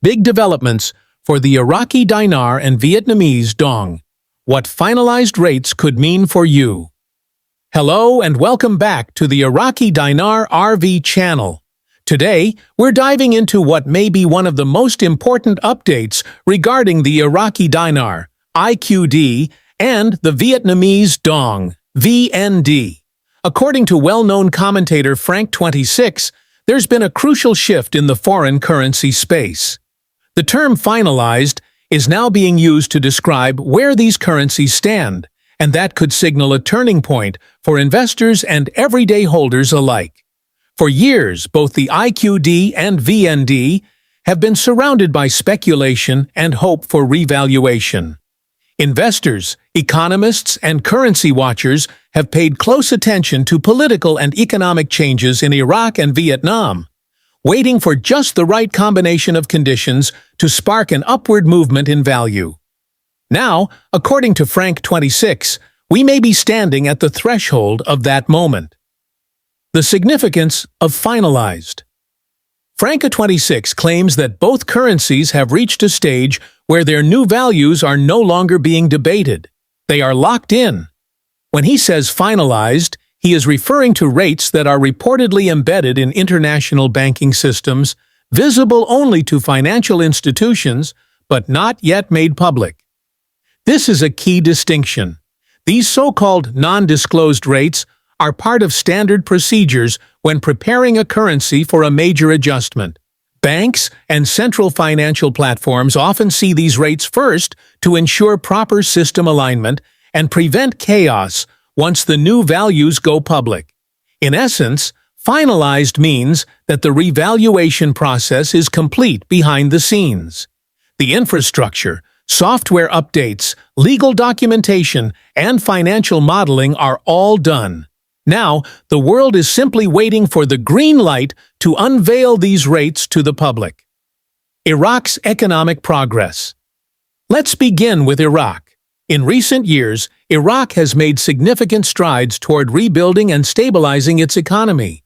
Big developments for the Iraqi Dinar and Vietnamese Dong. What finalized rates could mean for you. Hello and welcome back to the Iraqi Dinar RV channel. Today, we're diving into what may be one of the most important updates regarding the Iraqi Dinar, IQD, and the Vietnamese Dong, VND. According to well-known commentator Frank26, there's been a crucial shift in the foreign currency space. The term finalized is now being used to describe where these currencies stand, and that could signal a turning point for investors and everyday holders alike. For years, both the IQD and VND have been surrounded by speculation and hope for revaluation. Investors, economists, and currency watchers have paid close attention to political and economic changes in Iraq and Vietnam, waiting for just the right combination of conditions to spark an upward movement in value. Now, according to Frank26, we may be standing at the threshold of that moment. The significance of finalized. Frank26 claims that both currencies have reached a stage where their new values are no longer being debated. They are locked in. When he says finalized, he is referring to rates that are reportedly embedded in international banking systems, visible only to financial institutions, but not yet made public. This is a key distinction. These so-called non-disclosed rates are part of standard procedures when preparing a currency for a major adjustment. Banks and central financial platforms often see these rates first to ensure proper system alignment and prevent chaos once the new values go public. In essence, finalized means that the revaluation process is complete behind the scenes. The infrastructure, software updates, legal documentation, and financial modeling are all done. Now, the world is simply waiting for the green light to unveil these rates to the public. Iraq's economic progress. Let's begin with Iraq. In recent years, Iraq has made significant strides toward rebuilding and stabilizing its economy.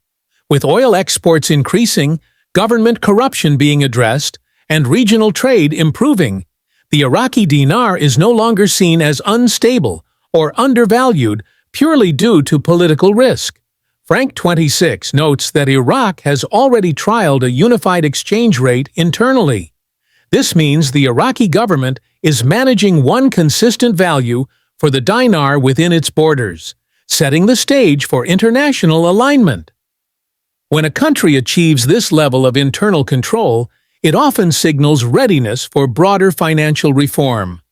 With oil exports increasing, government corruption being addressed, and regional trade improving, the Iraqi dinar is no longer seen as unstable or undervalued purely due to political risk. Frank26 notes that Iraq has already trialed a unified exchange rate internally. This means the Iraqi government is managing one consistent value for the dinar within its borders, setting the stage for international alignment. When a country achieves this level of internal control, it often signals readiness for broader financial reform.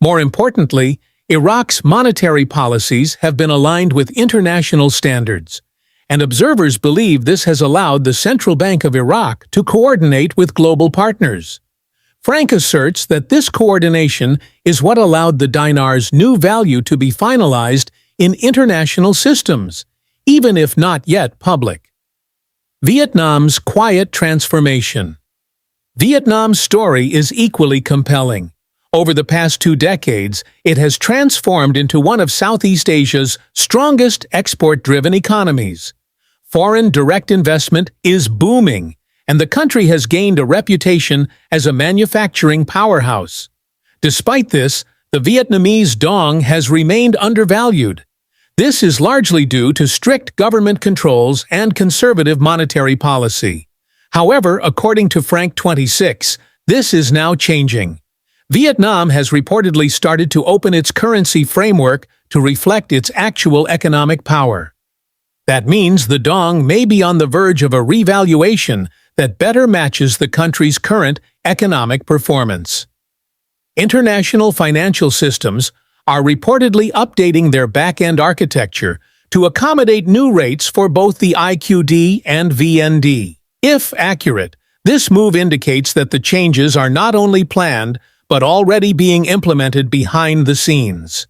More importantly, Iraq's monetary policies have been aligned with international standards, and observers believe this has allowed the Central Bank of Iraq to coordinate with global partners. Frank asserts that this coordination is what allowed the dinar's new value to be finalized in international systems, even if not yet public. Vietnam's quiet transformation. Vietnam's story is equally compelling. Over the past 2 decades, it has transformed into one of Southeast Asia's strongest export-driven economies. Foreign direct investment is booming, and the country has gained a reputation as a manufacturing powerhouse. Despite this, the Vietnamese Dong has remained undervalued. This is largely due to strict government controls and conservative monetary policy. However, according to Frank26, this is now changing. Vietnam has reportedly started to open its currency framework to reflect its actual economic power. That means the Dong may be on the verge of a revaluation that better matches the country's current economic performance. International financial systems are reportedly updating their back-end architecture to accommodate new rates for both the IQD and VND. If accurate, this move indicates that the changes are not only planned but already being implemented behind the scenes.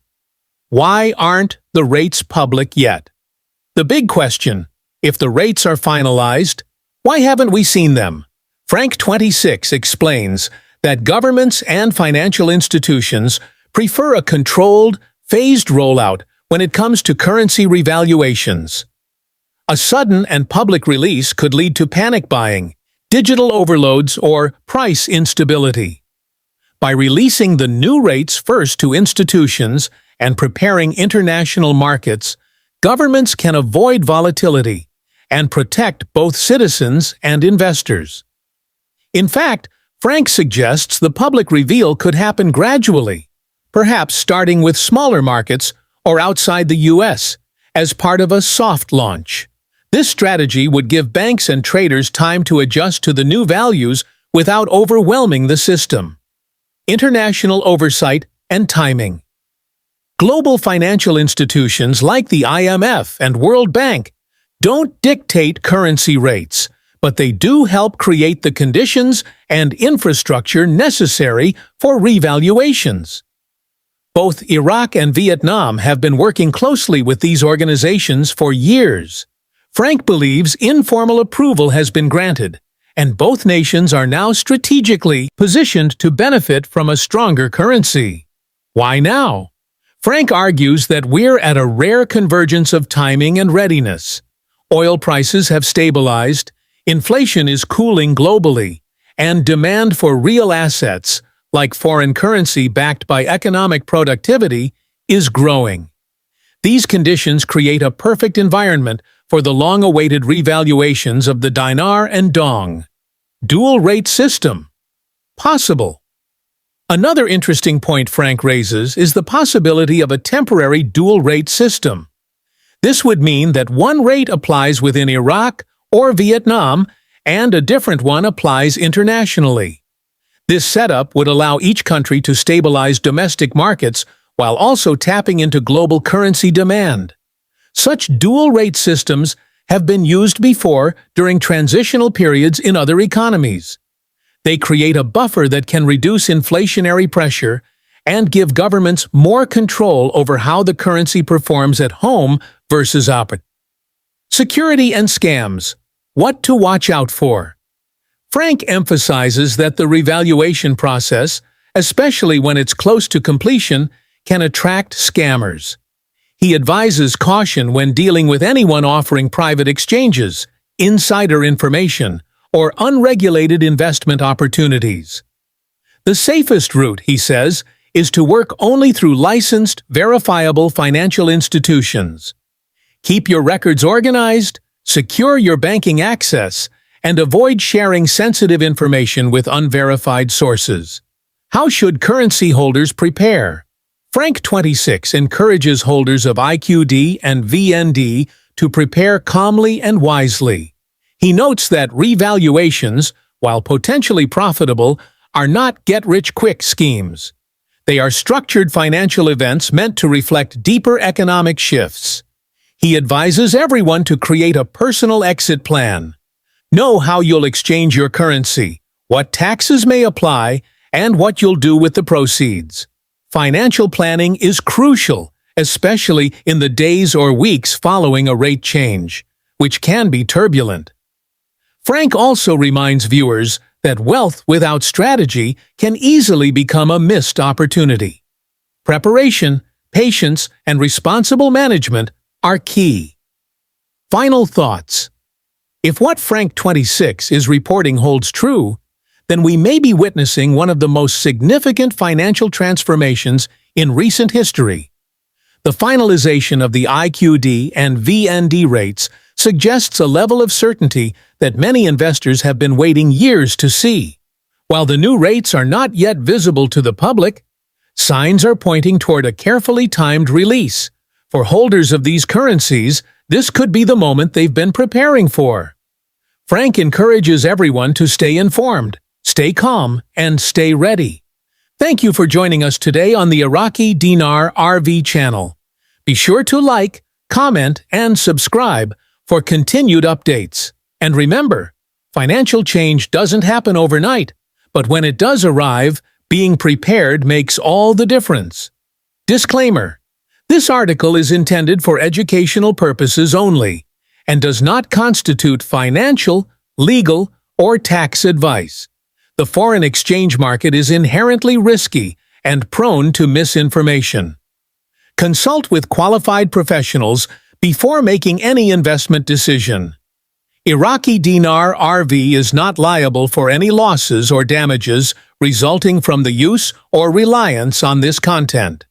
Why aren't the rates public yet? The big question: if the rates are finalized, why haven't we seen them? Frank26 explains that governments and financial institutions prefer a controlled, phased rollout when it comes to currency revaluations. A sudden and public release could lead to panic buying, digital overloads, or price instability. By releasing the new rates first to institutions and preparing international markets, governments can avoid volatility and protect both citizens and investors. In fact, Frank suggests the public reveal could happen gradually, perhaps starting with smaller markets or outside the U.S., as part of a soft launch. This strategy would give banks and traders time to adjust to the new values without overwhelming the system. International oversight and timing. Global financial institutions like the IMF and World Bank don't dictate currency rates, but they do help create the conditions and infrastructure necessary for revaluations. Both Iraq and Vietnam have been working closely with these organizations for years. Frank believes informal approval has been granted, and both nations are now strategically positioned to benefit from a stronger currency. Why now? Frank argues that we're at a rare convergence of timing and readiness. Oil prices have stabilized, inflation is cooling globally, and demand for real assets, like foreign currency backed by economic productivity, is growing. These conditions create a perfect environment for the long-awaited revaluations of the dinar and dong. Dual rate system. Possible. Another interesting point Frank raises is the possibility of a temporary dual rate system. This would mean that one rate applies within Iraq or Vietnam and a different one applies internationally. This setup would allow each country to stabilize domestic markets while also tapping into global currency demand. Such dual-rate systems have been used before during transitional periods in other economies. They create a buffer that can reduce inflationary pressure and give governments more control over how the currency performs at home versus abroad. Security and scams. What to watch out for. Frank emphasizes that the revaluation process, especially when it's close to completion, can attract scammers. He advises caution when dealing with anyone offering private exchanges, insider information, or unregulated investment opportunities. The safest route, he says, is to work only through licensed, verifiable financial institutions. Keep your records organized, secure your banking access, and avoid sharing sensitive information with unverified sources. How should currency holders prepare? Frank26 encourages holders of IQD and VND to prepare calmly and wisely. He notes that revaluations, while potentially profitable, are not get-rich-quick schemes. They are structured financial events meant to reflect deeper economic shifts. He advises everyone to create a personal exit plan. Know how you'll exchange your currency, what taxes may apply, and what you'll do with the proceeds. Financial planning is crucial, especially in the days or weeks following a rate change, which can be turbulent. Frank also reminds viewers that wealth without strategy can easily become a missed opportunity. Preparation, patience, and responsible management are key. Final thoughts. If what Frank26 is reporting holds true, then we may be witnessing one of the most significant financial transformations in recent history. The finalization of the IQD and VND rates suggests a level of certainty that many investors have been waiting years to see. While the new rates are not yet visible to the public, signs are pointing toward a carefully timed release. For holders of these currencies, this could be the moment they've been preparing for. Frank encourages everyone to stay informed, stay calm, and stay ready. Thank you for joining us today on the Iraqi Dinar RV channel. Be sure to like, comment, and subscribe for continued updates. And remember, financial change doesn't happen overnight, but when it does arrive, being prepared makes all the difference. Disclaimer: this article is intended for educational purposes only and does not constitute financial, legal, or tax advice. The foreign exchange market is inherently risky and prone to misinformation. Consult with qualified professionals before making any investment decision. Iraqi Dinar RV is not liable for any losses or damages resulting from the use or reliance on this content.